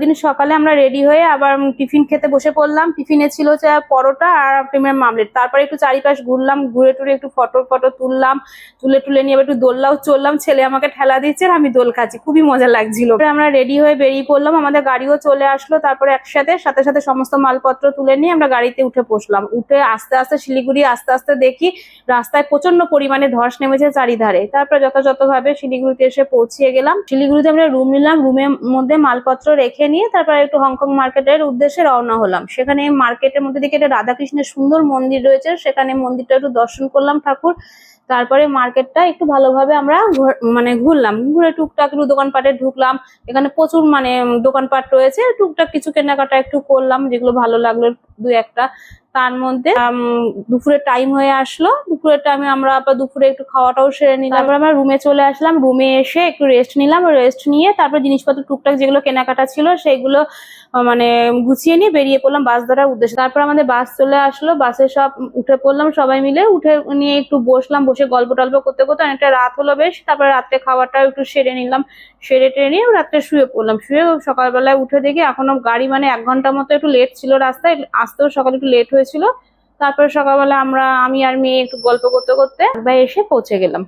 দিন সকালে আমরা রেডি হয়ে আবার টিফিন খেতে বসে পড়লাম। টিফিনে ছিল হচ্ছে পরোটা আর ডিমের মামলেট। তারপরে একটু চারিপাশ ঘুরলাম, ঘুরে টুরে একটু ফটো তুললাম, তুলে নিয়ে একটু দোলনাও চললাম। ছেলে আমাকে ঠেলা দিচ্ছে আর আমি দোল খাচ্ছি, খুবই মজা লাগছিল। আমরা রেডি হয়ে বেরিয়ে পড়লাম, আমাদের গাড়িও চলে আসলো। তারপরে একসাথে সাথে সমস্ত মালপত্র তুলে নিয়ে আমরা গাড়িতে উঠে বসলাম। উঠে আস্তে আস্তে শিলিগুড়ি আস্তে দেখি রাস্তায় প্রচন্ড পরিমাণে ধস নেমেছে চারিধারে। তারপরে যথাযথভাবে শিলিগুড়িতে এসে পৌঁছিয়ে গেলাম। শিলিগুড়িতে আমরা রুম নিলাম, রুমের মধ্যে মালপত্র রেখে নিয়ে তারপরে একটু হংকং মার্কেটের উদ্দেশ্যে রওনা হলাম। সেখানে মার্কেটের মধ্যে দিকে একটা রাধাকৃষ্ণের সুন্দর মন্দির রয়েছে, সেখানে মন্দিরটা একটু দর্শন করলাম ঠাকুর। তারপরে মার্কেটটা একটু ভালোভাবে আমরা ঘুরলাম, ঘুরে টুকটাক একটু দোকানপাটে ঢুকলাম। এখানে প্রচুর দোকানপাট রয়েছে, টুকটাক কিছু কেনাকাটা একটু করলাম, যেগুলো ভালো লাগলো দু একটা। তার মধ্যে দুপুরের টাইম হয়ে আসলো, দুপুরের টাইমে আমরা আবার দুপুরে একটু খাওয়াটাও সেরে নিলাম। তারপর আমরা রুমে চলে আসলাম, রুমে এসে একটু রেস্ট নিলাম। রেস্ট নিয়ে তারপর জিনিসপত্র টুকটাক যেগুলো কেনাকাটা ছিল সেগুলো গুছিয়ে নিয়ে বেরিয়ে পড়লাম বাস ধরার উদ্দেশ্যে। তারপর আমাদের বাস চলে আসলো, বাসে সব উঠে পড়লাম সবাই মিলে। উঠে নিয়ে একটু বসলাম, বসে গল্প টল্প করতে করতে অনেকটা রাত হলো বেশ। তারপরে রাত্রে খাবারটাও একটু সেরে নিলাম, সেরে টেরে নিয়ে রাত্রে শুয়ে পড়লাম। শুয়ে সকালবেলায় উঠে দেখি এখনো গাড়ি 1 ঘন্টা মতো একটু লেট ছিল, রাস্তায় আসতেও সকালে একটু লেট হয়েছিল। তারপরে সকালবেলা আমি আর মেয়ে একটু গল্প করতে করতে এসে পৌঁছে গেলাম।